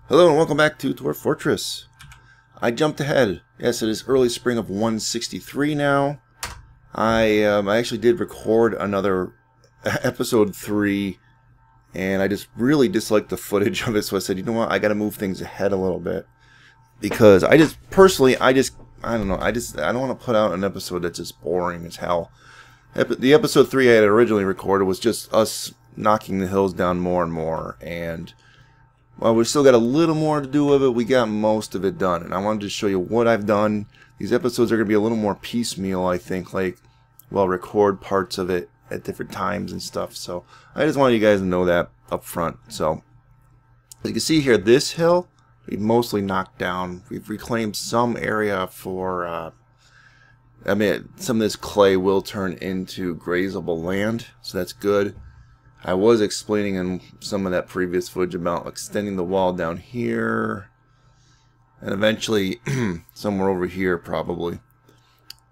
Hello and welcome back to Dwarf Fortress. I jumped ahead. Yes, it is early spring of 163 now. I actually did record another episode 3, and I just really disliked the footage of it, so I said, you know what, I gotta move things ahead a little bit. Because I don't know, I don't want to put out an episode that's just boring as hell. The episode 3 I had originally recorded was just us knocking the hills down more and more, and well, we still got a little more to do with it. We got most of it done, and I wanted to show you what I've done. These episodes are going to be a little more piecemeal, I think, like, well, record parts of it at different times and stuff, so I just wanted you guys to know that up front. So, as you can see here, this hill, we've mostly knocked down. We've reclaimed some area for, some of this clay will turn into grazable land, so that's good. I was explaining in some of that previous footage about extending the wall down here, and eventually somewhere over here probably.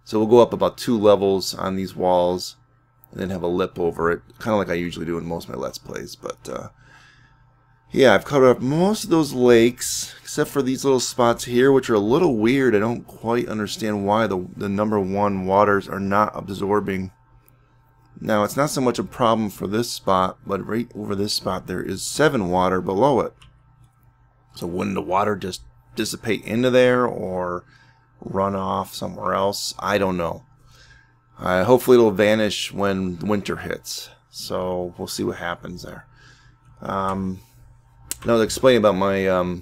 So we'll go up about 2 levels on these walls, and then have a lip over it, kind of like I usually do in most of my Let's Plays. But yeah, I've covered up most of those lakes, except for these little spots here, which are a little weird. I don't quite understand why the number 1 waters are not absorbing. Now, it's not so much a problem for this spot, but right over this spot there is 7 water below it. So wouldn't the water just dissipate into there or run off somewhere else? I don't know. Hopefully it'll vanish when winter hits. So we'll see what happens there. Now I was explaining about my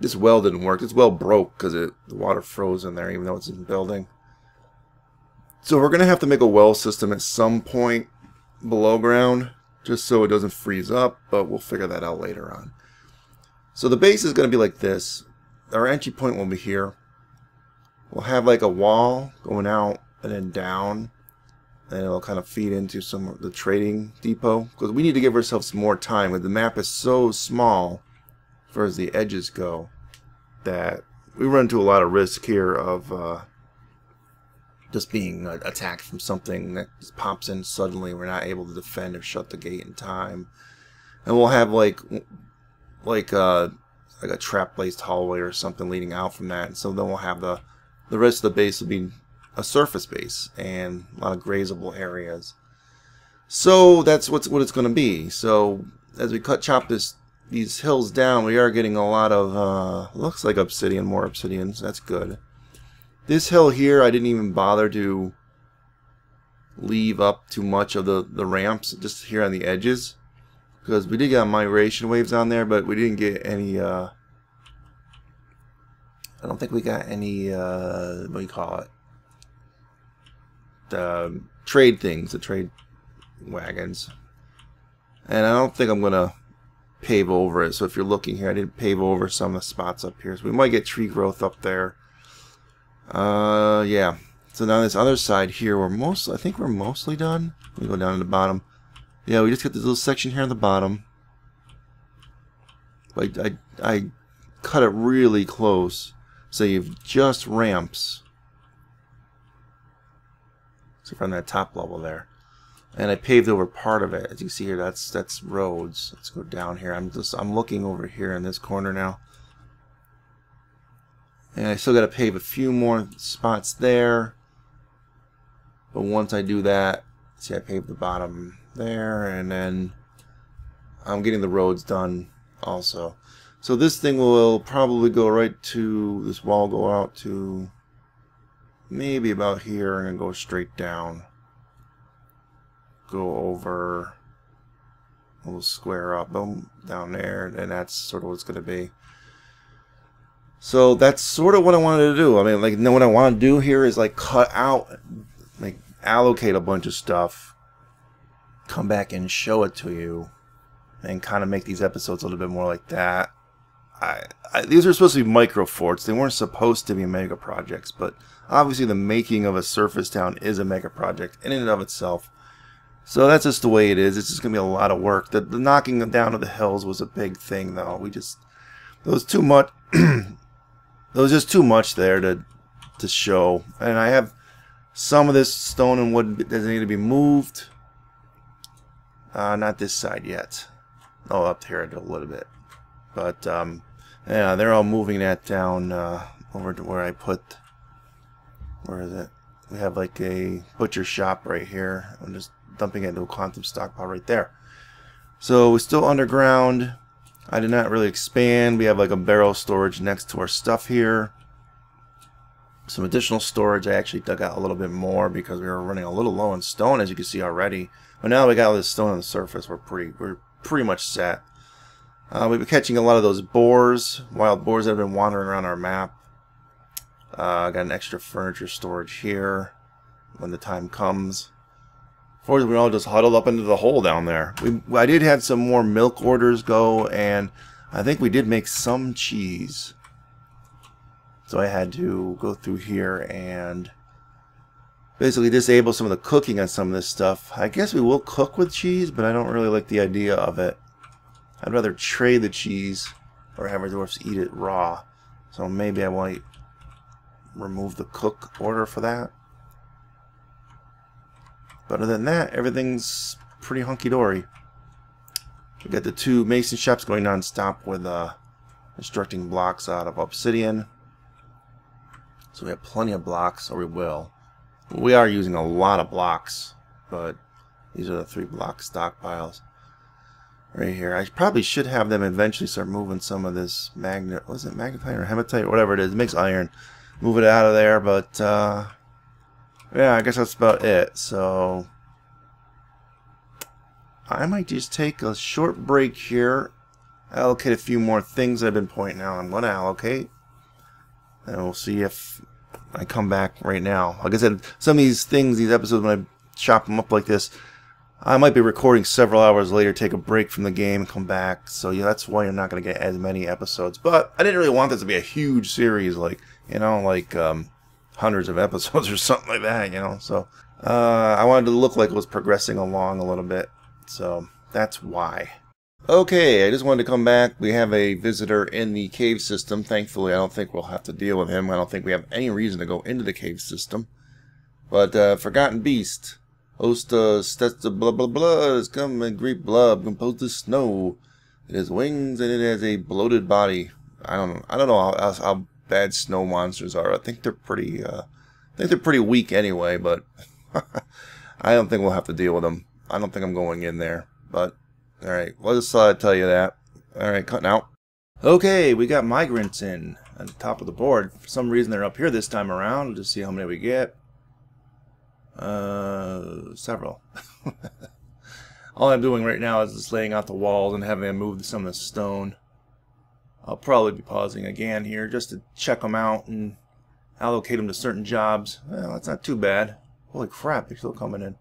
this well didn't work. This well broke because the water froze in there, even though it's in the building. So we're going to have to make a well system at some point below ground, just so it doesn't freeze up, but we'll figure that out later on. So the base is going to be like this. Our entry point will be here. We'll have like a wall going out and then down, and it'll kind of feed into some of the trading depot, because we need to give ourselves more time. The map is so small as far as the edges go that we run into a lot of risk here of just being attacked from something that just pops in suddenly. We're not able to defend or shut the gate in time, and we'll have like a trap-laced hallway or something leading out from that. And so then we'll have the rest of the base will be a surface base and a lot of grazable areas. So that's what it's going to be. So as we chop these hills down, we are getting a lot of looks like obsidian, more obsidian. So that's good. This hill here, I didn't even bother to leave up too much of the ramps, just here on the edges, because we did get migration waves on there, but we didn't get any, I don't think we got any, what do you call it, the trade things, the trade wagons, and I don't think I'm going to pave over it. So if you're looking here, I didn't pave over some of the spots up here, so we might get tree growth up there. Yeah. So now this other side here, I think we're mostly done. Let me go down to the bottom. Yeah, we just got this little section here on the bottom. But I cut it really close, so you've just ramps. So from that top level there, and I paved over part of it. As you see here, that's roads. Let's go down here. I'm looking over here in this corner now. And I still got to pave a few more spots there. But once I do that, see, I paved the bottom there, and then I'm getting the roads done also. So this thing will probably go right to, this wall go out to maybe about here, and then go straight down. Go over, we'll square up, boom, down there, and that's sort of what it's going to be. So that's sort of what I wanted to do. I mean, like, what I want to do here is like cut out, like allocate a bunch of stuff, come back and show it to you, and kind of make these episodes a little bit more like that. These are supposed to be micro forts. They weren't supposed to be mega projects, but obviously the making of a surface town is a mega project in and of itself. So that's just the way it is. It's just going to be a lot of work. The knocking down of the hills was a big thing, though. There was too much. There was just too much there to show, and I have some of this stone and wood that need to be moved. Not this side yet. Oh, up here a little bit. But yeah, they're all moving that down over to where I put. Where is it? We have like a butcher shop right here. I'm just dumping it into a quantum stockpile right there. So we're still underground. I did not really expand. We have like a barrel storage next to our stuff here. Some additional storage. I actually dug out a little bit more because we were running a little low on stone, as you can see already. But now we got all this stone on the surface. We're pretty much set. We've been catching a lot of those boars, wild boars that have been wandering around our map. Got an extra furniture storage here when the time comes. Fortunately, we're all just huddled up into the hole down there. I did have some more milk orders go, and I think we did make some cheese. So I had to go through here and basically disable some of the cooking on some of this stuff. I guess we will cook with cheese, but I don't really like the idea of it. I'd rather trade the cheese or have our dwarfs eat it raw. So maybe I might remove the cook order for that. But other than that, everything's pretty hunky-dory. We got the 2 mason shops going non-stop with constructing blocks out of obsidian. So we have plenty of blocks, or we will. We are using a lot of blocks, but these are the 3 block stockpiles right here. I probably should have them eventually start moving some of this magnet. Was it magnetite or hematite or whatever it is? It makes iron. Move it out of there, but yeah, I guess that's about it. So I might just take a short break here, allocate a few more things I've been pointing out I'm going to allocate, and we'll see if I come back right now. Like I said, some of these things, these episodes, when I chop them up like this, I might be recording several hours later, take a break from the game, and come back. So yeah, that's why you're not going to get as many episodes. But I didn't really want this to be a huge series, like, you know, like hundreds of episodes or something like that, you know. So I wanted to look like it was progressing along a little bit. So that's why. Okay, I just wanted to come back. We have a visitor in the cave system. Thankfully, I don't think we'll have to deal with him. I don't think we have any reason to go into the cave system. But Forgotten Beast. Host Stetsa blah blah blah has come in great blob composed of snow. It has wings and it has a bloated body. I don't know how bad snow monsters are. I think they're pretty weak anyway, but I don't think we'll have to deal with them. I don't think I'm going in there. But alright, we'll just tell you that. Alright, cutting out. Okay, we got migrants in at the top of the board. For some reason they're up here this time around. Just see how many we get. Several. All I'm doing right now is just laying out the walls and having them move some of the stone. I'll probably be pausing again here just to check them out and allocate them to certain jobs. Well, that's not too bad. Holy crap, they're still coming in.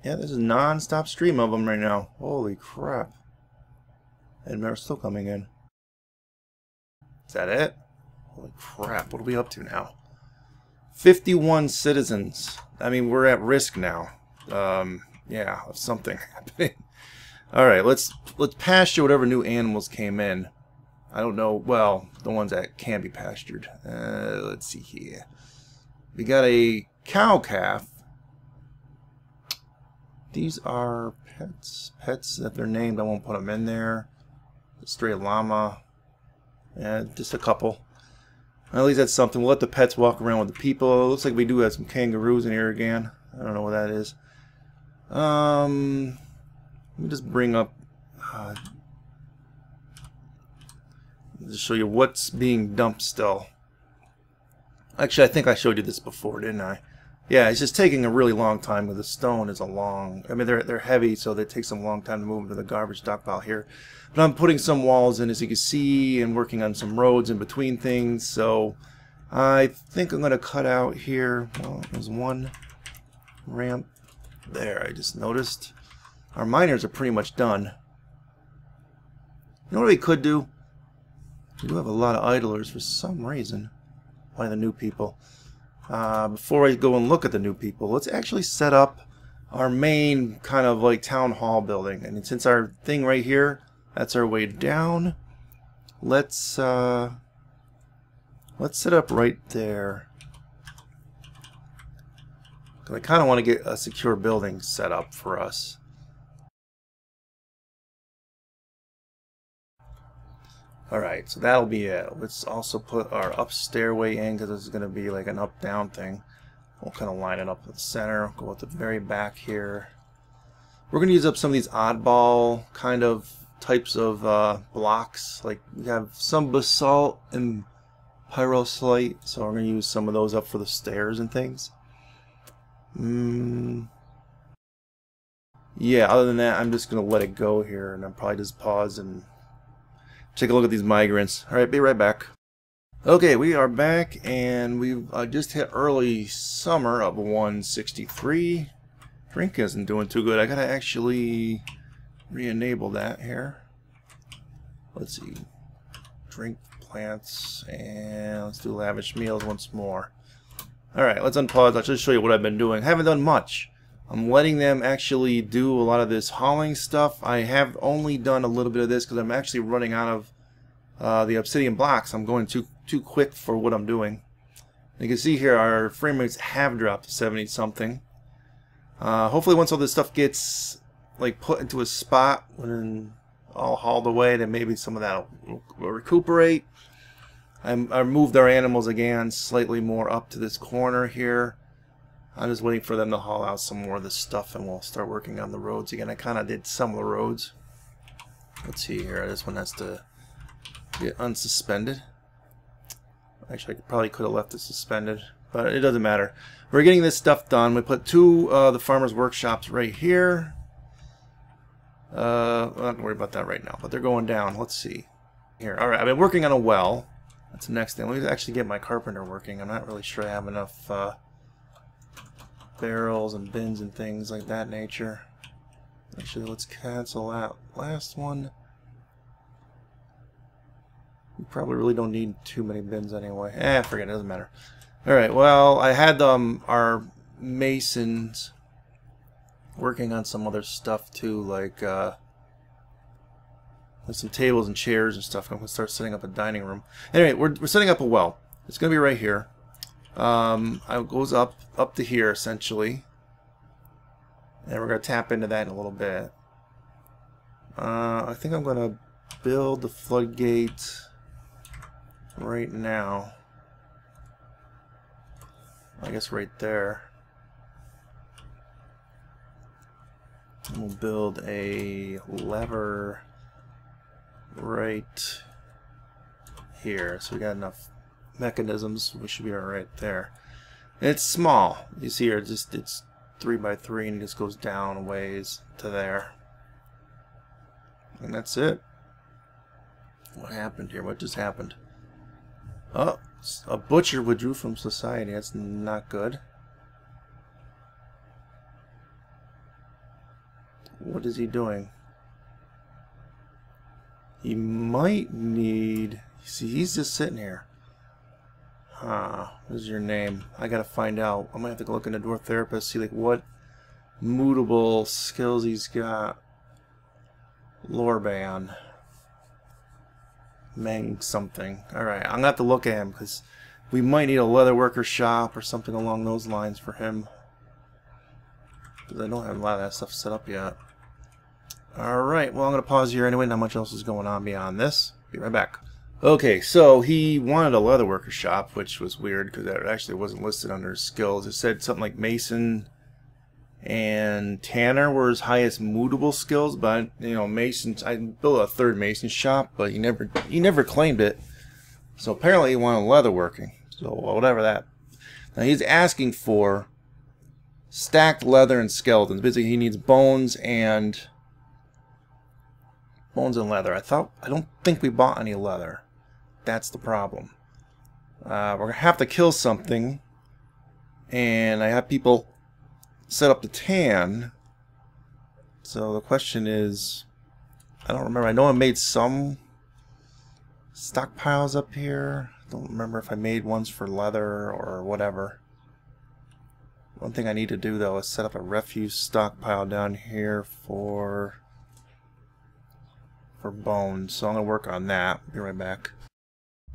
Yeah, there's a non-stop stream of them right now. Holy crap. And they're still coming in. Is that it? Holy crap, what are we up to now? 51 citizens. I mean, we're at risk now. Yeah, of something happening. Alright, let's pasture whatever new animals came in. I don't know, well, the ones that can be pastured. Let's see here. We got a cow calf. These are pets. Pets, if they're named, I won't put them in there. A stray llama. Yeah, just a couple. At least that's something. We'll let the pets walk around with the people. It looks like we do have some kangaroos in here again. I don't know what that is. Let me just bring up... just show you what's being dumped still. Actually, I think I showed you this before, didn't I? Yeah, it's just taking a really long time because the stone is a long... I mean, they're heavy, so it takes them a long time to move into the garbage stockpile here. But I'm putting some walls in, as you can see, and working on some roads in between things. So I think I'm going to cut out here. Well, there's one ramp there, I just noticed. Our miners are pretty much done. You know what we could do? We do have a lot of idlers for some reason. Why the new people? Before I go and look at the new people, let's actually set up our main kind of like town hall building. And since our thing right here, that's our way down, let's set up right there. Because I kind of want to get a secure building set up for us. Alright, so that'll be it. Let's also put our up stairway in, because this is going to be like an up-down thing. We'll kind of line it up at the center, go at the very back here. We're going to use up some of these oddball kind of types of blocks. Like we have some basalt and pyroslite, so we're going to use some of those up for the stairs and things. Yeah, other than that, I'm just going to let it go here, and I'll probably just pause and take a look at these migrants. Alright, be right back. Okay, we are back, and we've just hit early summer of 163. Drink isn't doing too good. I gotta actually re-enable that here. Let's see. Drink plants, and let's do lavish meals once more. Alright, let's unpause. I'll just show you what I've been doing. Haven't done much. I'm letting them actually do a lot of this hauling stuff. I have only done a little bit of this because I'm actually running out of the obsidian blocks. I'm going too quick for what I'm doing. You can see here our frame rates have dropped to 70 something. Hopefully once all this stuff gets like put into a spot when all hauled away, then maybe some of that will recuperate. I moved our animals again slightly more up to this corner here. I'm just waiting for them to haul out some more of this stuff, and we'll start working on the roads again. I kind of did some of the roads. Let's see here. This one has to get unsuspended. Actually, I probably could have left it suspended, but it doesn't matter. We're getting this stuff done. We put two the farmers' workshops right here. I'm not going to worry about that right now, but they're going down. Let's see. Here. All right, I've been working on a well. That's the next thing. Let me actually get my carpenter working. I'm not really sure I have enough barrels and bins and things like that nature. Actually, let's cancel that last one. We probably really don't need too many bins anyway. Forget it, doesn't matter. Alright, well, I had our masons working on some other stuff too, like there's some tables and chairs and stuff. I'm going to start setting up a dining room. Anyway, we're setting up a well. It's going to be right here. It goes up to here essentially, and we're going to tap into that in a little bit. I think I'm going to build the floodgate right now. I guess right there. And we'll build a lever right here, so we got enough mechanisms. We should be right there. And it's small. You see here, it's 3 by 3, and it just goes down a ways to there. And that's it. What happened here? What just happened? Oh, a butcher withdrew from society. That's not good. What is he doing? He might need... See, he's just sitting here. What is your name? I gotta find out. I might have to go look into Dwarf Therapist, see like what mutable skills he's got. Lorban. Meng something. Alright, I'm gonna have to look at him because we might need a leatherworker shop or something along those lines for him. Because I don't have a lot of that stuff set up yet. Alright, well I'm gonna pause here anyway. Not much else is going on beyond this. Be right back. Okay, so he wanted a leatherworker shop, which was weird because that actually wasn't listed under his skills. It said something like Mason and Tanner were his highest mutable skills, but you know, Mason, I built a third Mason shop, but he never claimed it. So apparently he wanted leatherworking. So whatever that. Now he's asking for stacked leather and skeletons. Basically he needs bones and leather. I don't think we bought any leather. That's the problem. We're gonna have to kill something, and I have people set up the tan. So the question is, I don't remember. I know I made some stockpiles up here. I don't remember if I made ones for leather or whatever. One thing I need to do though is set up a refuse stockpile down here for bones. So I'm gonna work on that. Be right back.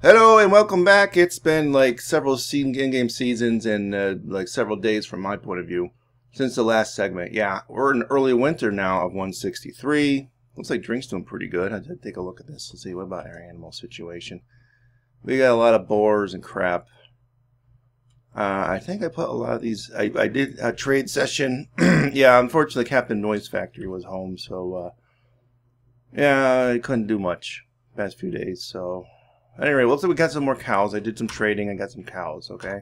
Hello and welcome back. It's been like several in-game seasons and like several days from my point of view since the last segment. Yeah, we're in early winter now of 163. Looks like drink's doing pretty good. I did take a look at this. Let's see, what about our animal situation? We got a lot of boars and crap. I think I put a lot of these. I did a trade session. Yeah, unfortunately, Captain Noise Factory was home, so yeah, I couldn't do much past few days. So anyway, looks like we got some more cows. I did some trading. I got some cows. Okay.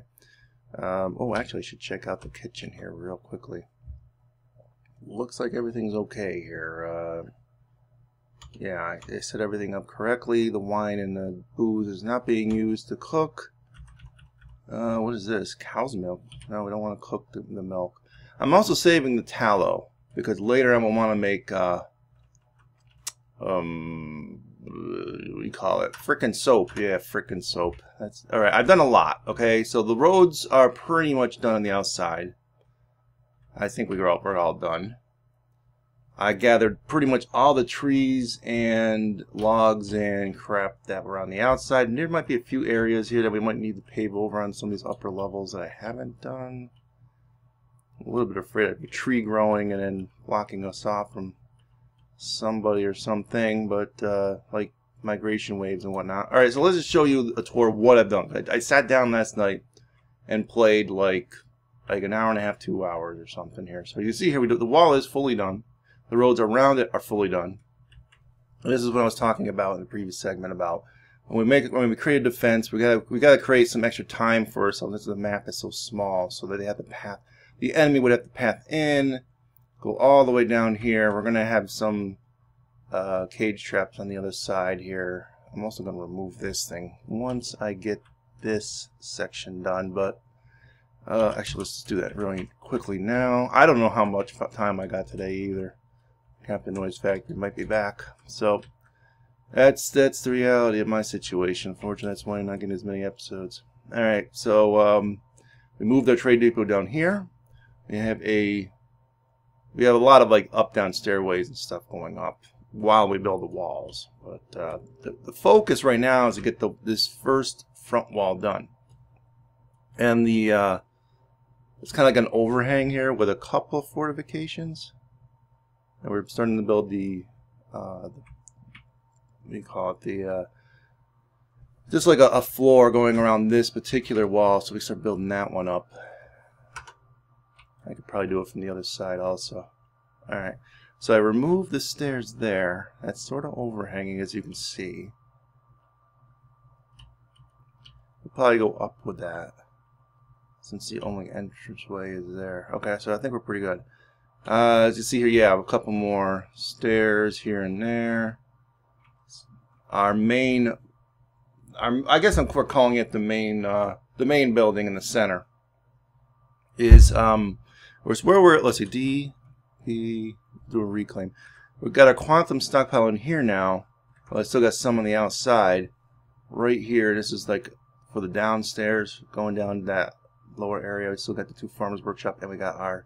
Oh, actually, I should check out the kitchen here real quickly. Looks like everything's okay here. Yeah, I set everything up correctly. The wine and the booze is not being used to cook. What is this? Cow's milk? No, we don't want to cook the milk. I'm also saving the tallow because later I'm gonna want to make what do you call it? Frickin' soap. Yeah, frickin' soap. That's all right. I've done a lot. Okay, so the roads are pretty much done on the outside. I think we're all done. I gathered pretty much all the trees and logs and crap that were on the outside. And there might be a few areas here that we might need to pave over on some of these upper levels that I haven't done. I'm a little bit afraid of a tree growing and then blocking us off from somebody or something, but like migration waves and whatnot. Alright, so let's just show you a tour of what I've done. I sat down last night and played like an hour and a half, 2 hours or something here. So you see here, the wall is fully done. The roads around it are fully done. And this is what I was talking about in the previous segment about when we create a defense, we gotta create some extra time for ourselves. This is the map is so small, so that they have to path. The enemy would have to path in, go all the way down here. We're gonna have some cage traps on the other side here. I'm also gonna remove this thing once I get this section done, but actually let's do that really quickly now. I don't know how much time I got today either. Captain Noise Factory might be back, so that's the reality of my situation. Unfortunately, that's why I'm not getting as many episodes. All right, so we moved our trade depot down here. We have a lot of like up down stairways and stuff going up while we build the walls. But the focus right now is to get this first front wall done, and it's kind of like an overhang here with a couple of fortifications. And we're starting to build what do you call it? Just like a floor going around this particular wall. So we start building that one up. I could probably do it from the other side also. Alright. So I removed the stairs there. That's sort of overhanging, as you can see. We'll probably go up with that, since the only entranceway is there. Okay, so I think we're pretty good. As you see here, yeah, a couple more stairs here and there. Our main, I guess we're calling it the main building in the center is where we're. Let's see, do a reclaim. We've got our quantum stockpile in here now. Well, I still got some on the outside. Right here, this is like for the downstairs, going down that lower area. We still got the 2 farmers workshop, and we got our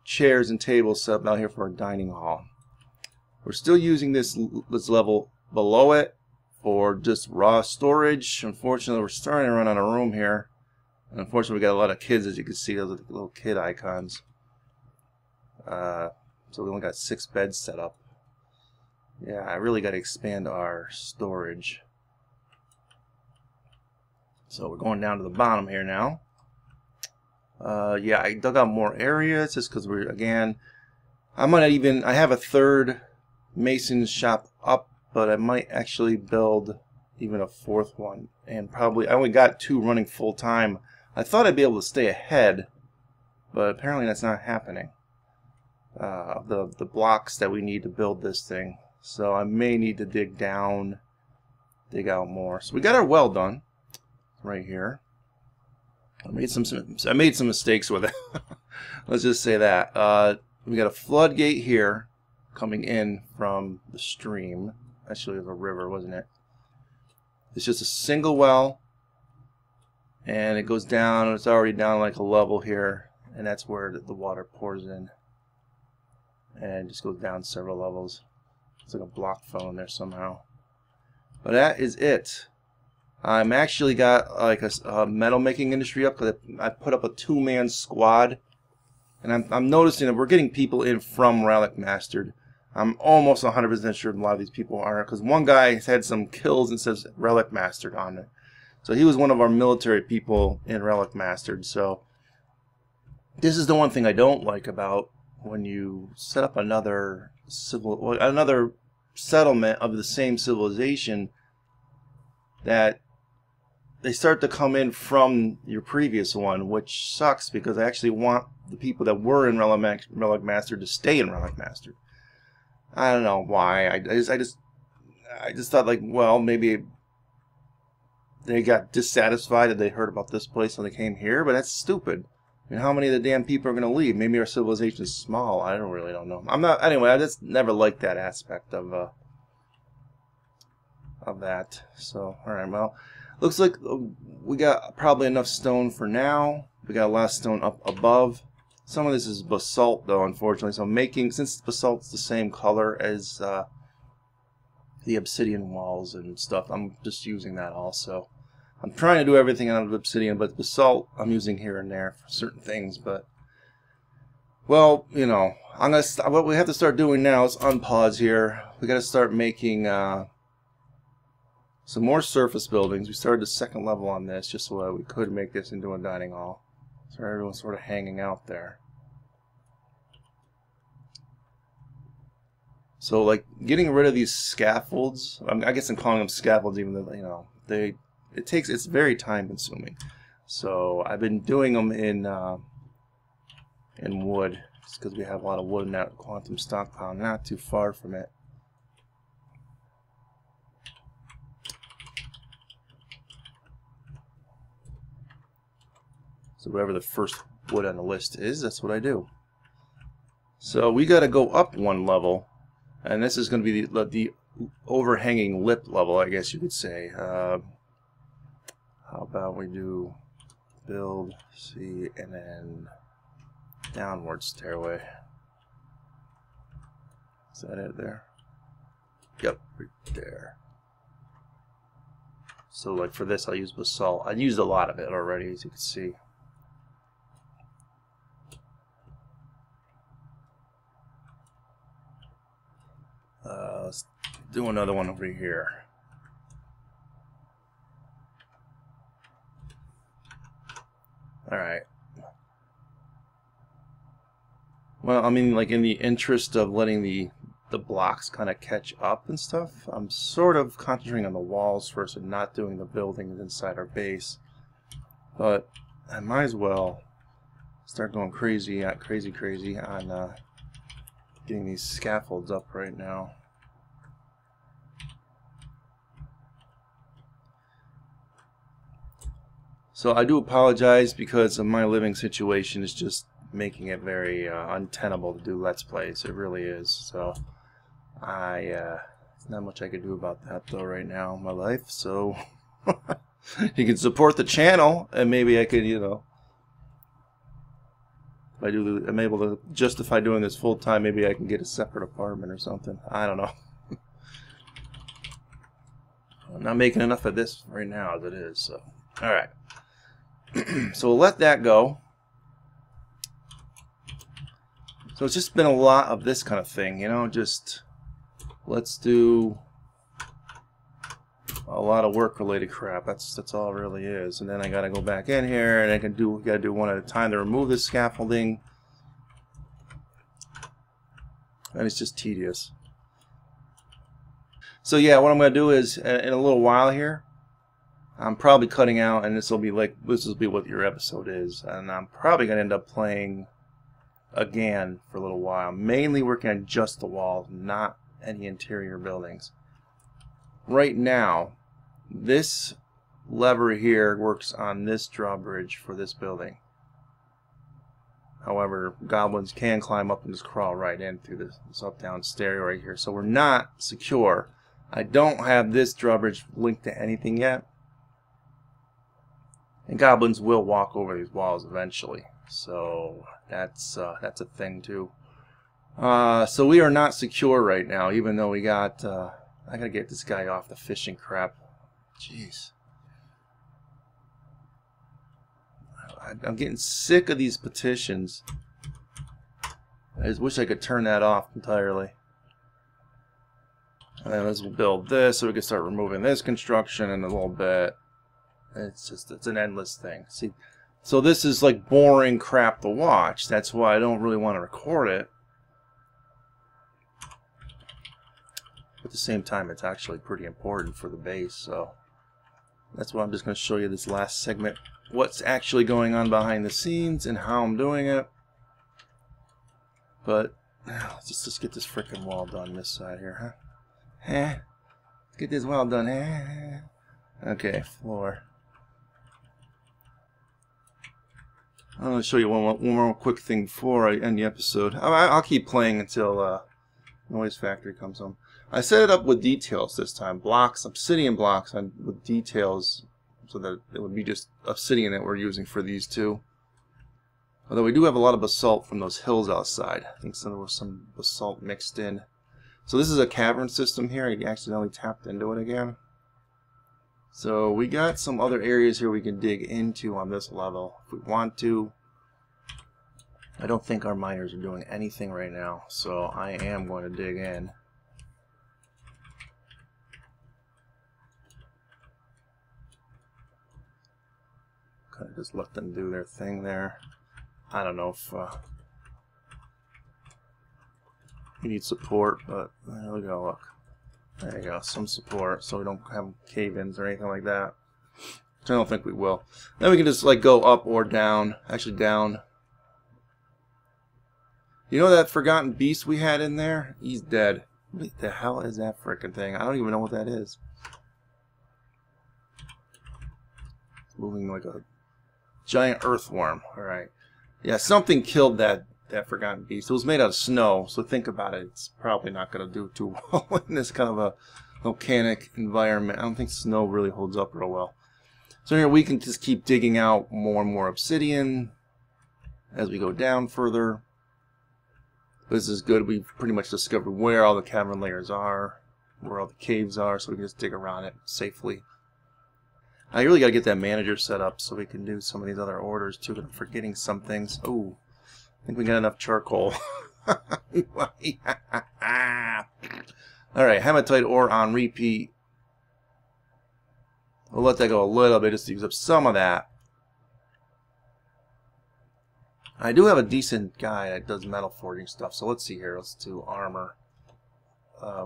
chairs and tables set up out here for our dining hall. We're still using this level below it for just raw storage. Unfortunately, we're starting to run out of room here. And unfortunately, we got a lot of kids, as you can see. Those are the little kid icons. So we only got 6 beds set up. Yeah, I really got to expand our storage. So we're going down to the bottom here now. Yeah, I dug out more areas just because I have a 3rd mason's shop up, but I might actually build even a 4th one. And probably, I only got 2 running full time. I thought I'd be able to stay ahead, but apparently that's not happening. The blocks that we need to build this thing. So I may need to dig out more. So we got our well done right here. I made some mistakes with it. Let's just say that. We got a floodgate here coming in from the stream. Actually, it was a river, wasn't it? It's just a single well, and it goes down. It's already down like a level here, and that's where the water pours in, and it just goes down several levels. It's like a block fell in there somehow. But that is it. I'm actually got like a metal making industry up because I put up a 2-man squad, and I'm noticing that we're getting people in from Relic Mastered. I'm almost 100% sure a lot of these people aren't, because one guy had some kills and says Relic Mastered on it. So he was one of our military people in Relic Mastered. So this is the one thing I don't like about when you set up another settlement of the same civilization, that they start to come in from your previous one, which sucks because I actually want the people that were in Relic Mastered to stay in Relic Mastered. I don't know why. I just thought, like, well, maybe they got dissatisfied that they heard about this place when they came here, but that's stupid. I mean, how many of the damn people are going to leave? Maybe our civilization is small. I don't know. I'm not. Anyway, I just never liked that aspect of that. So, all right. Well, looks like we got probably enough stone for now. We got a lot of stone up above. Some of this is basalt, though, unfortunately. So since basalt's the same color as the obsidian walls and stuff, I'm just using that also. I'm trying to do everything out of obsidian, but basalt I'm using here and there for certain things. But, well, you know, what we have to start doing now is unpause here. We got to start making some more surface buildings. We started the second level on this just so that we could make this into a dining hall. So everyone's sort of hanging out there. So, like, getting rid of these scaffolds, I guess I'm calling them scaffolds even though, you know, it's very time consuming. So I've been doing them in wood, just because we have a lot of wood in that quantum stockpile, not too far from it. So whatever the first wood on the list is, that's what I do. So we got to go up one level, and this is going to be the overhanging lip level, I guess you could say. How about we do build, C, and then downward stairway. Is that it there? Yep, right there. So like for this I'll use basalt. I used a lot of it already, as you can see. Let's do another one over here. Alright. Well, I mean, like, in the interest of letting the blocks kind of catch up and stuff, I'm sort of concentrating on the walls first and not doing the buildings inside our base. But I might as well start going crazy on getting these scaffolds up right now. So I do apologize because of my living situation is just making it very untenable to do Let's Plays. It really is. So there's not much I could do about that though right now in my life. So you can support the channel, and maybe I could, you know, if I'm able to justify doing this full time, maybe I can get a separate apartment or something. I don't know. I'm not making enough of this right now as it is. So all right. So we'll let that go. So it's just been a lot of this kind of thing, you know, just let's do a lot of work related crap. That's all it really is. And then I gotta go back in here and gotta do one at a time to remove this scaffolding. And it's just tedious. So yeah, what I'm gonna do is in a little while here, I'm probably cutting out, and this will be what your episode is, and I'm probably gonna end up playing again for a little while, mainly working on just the walls, not any interior buildings. Right now, this lever here works on this drawbridge for this building. However, goblins can climb up and just crawl right in through this up-down stair right here, so we're not secure. I don't have this drawbridge linked to anything yet. And goblins will walk over these walls eventually, so that's a thing too. So we are not secure right now, even though we got. I gotta get this guy off the fishing crap. Jeez, I'm getting sick of these petitions. I just wish I could turn that off entirely. And then let's build this so we can start removing this construction in a little bit. It's an endless thing. See, so this is like boring crap to watch. That's why I don't really want to record it. At the same time, it's actually pretty important for the base, so that's why I'm just going to show you this last segment. What's actually going on behind the scenes and how I'm doing it. But let's just get this frickin' wall done this side here, huh? Let's get this wall done. Okay, floor. I'm going to show you one more quick thing before I end the episode. I'll keep playing until Noise Factory comes home. I set it up with details this time. Blocks, obsidian blocks with details, so that it would be just obsidian that we're using for these two. Although we do have a lot of basalt from those hills outside. I think there was some basalt mixed in. So this is a cavern system here. I accidentally tapped into it again. So we got some other areas here we can dig into on this level if we want to. I don't think our miners are doing anything right now, so I am going to dig in. Kind of just let them do their thing there. I don't know if we need support, but there we go, look. There you go, some support so we don't have cave-ins or anything like that. Which I don't think we will. Then we can just like go up or down. Actually down. You know that forgotten beast we had in there? He's dead. What the hell is that frickin' thing? I don't even know what that is. It's moving like a giant earthworm. Alright. Yeah, something killed that forgotten beast. It was made out of snow, so think about it. It's probably not going to do too well in this kind of a volcanic environment. I don't think snow really holds up real well. So here we can just keep digging out more and more obsidian as we go down further. This is good. We've pretty much discovered where all the cavern layers are, where all the caves are, so we can just dig around it safely. I really got to get that manager set up so we can do some of these other orders too, but I'm forgetting some things. Oh, I think we got enough charcoal. Alright, hematite ore on repeat. We'll let that go a little bit just to use up some of that. I do have a decent guy that does metal forging stuff, so let's see here. Let's do armor.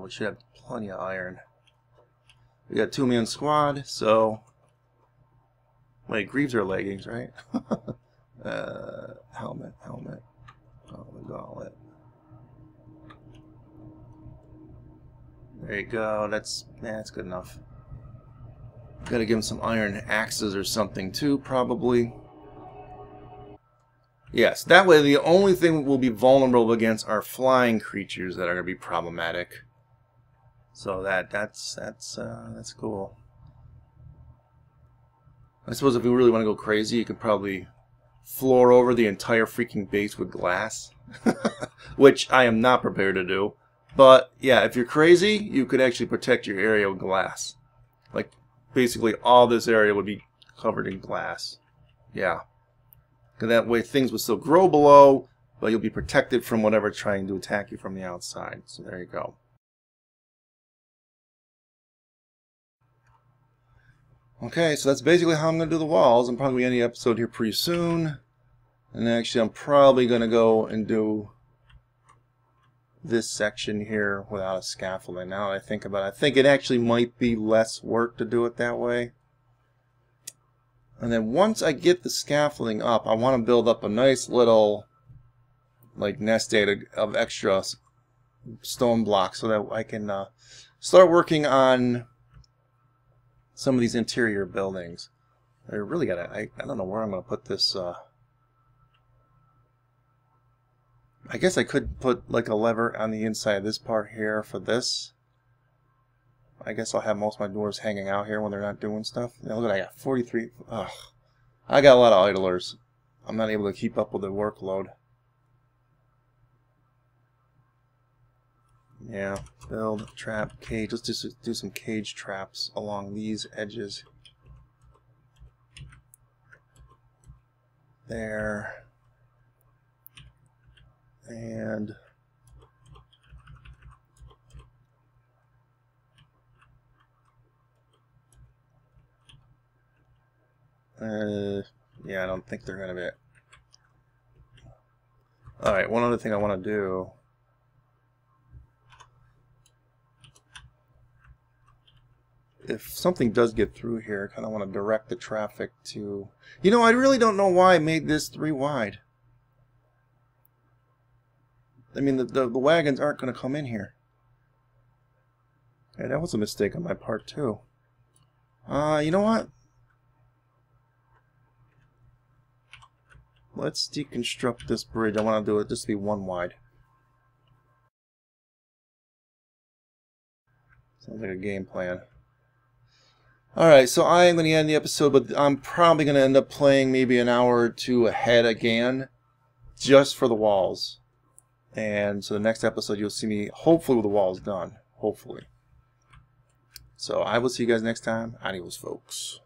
We should have plenty of iron. We got 2-man squad, so... Wait, greaves are leggings, right? Helmet. Oh, the gauntlet. There you go. That's good enough. Gotta give him some iron axes or something too, probably. Yes, that way the only thing we'll be vulnerable against are flying creatures that are gonna be problematic. So that's cool. I suppose if we really want to go crazy, you could probably floor over the entire freaking base with glass. Which I am not prepared to do. But, yeah, if you're crazy, you could actually protect your area with glass. Like, basically all this area would be covered in glass. Yeah. Because that way things will still grow below, but you'll be protected from whatever trying to attack you from the outside. So there you go. Okay, so that's basically how I'm going to do the walls. I'm probably going to end the episode here pretty soon. And actually, I'm probably going to go and do this section here without a scaffolding. Now that I think about it, I think it actually might be less work to do it that way. And then once I get the scaffolding up, I want to build up a nice little like nest egg of extra stone blocks so that I can start working on some of these interior buildings. I really gotta, I don't know where I'm gonna put this. I guess I could put like a lever on the inside of this part here for this. I guess I'll have most of my dwarves hanging out here when they're not doing stuff. Now look at, I got 43. Ugh. I got a lot of idlers. I'm not able to keep up with the workload. Yeah, build, trap, cage. Let's just do some cage traps along these edges. There. And Yeah, I don't think they're gonna be. Alright, one other thing I want to do. If something does get through here, I kind of want to direct the traffic to... You know, I really don't know why I made this 3 wide. I mean, the wagons aren't going to come in here. Yeah, that was a mistake on my part, too. You know what? Let's deconstruct this bridge. I want to do it just to be 1 wide. Sounds like a game plan. Alright, so I am going to end the episode, but I'm probably going to end up playing maybe an hour or 2 ahead again, just for the walls. And so the next episode you'll see me, hopefully, with the walls done. Hopefully. So I will see you guys next time. Adios, folks.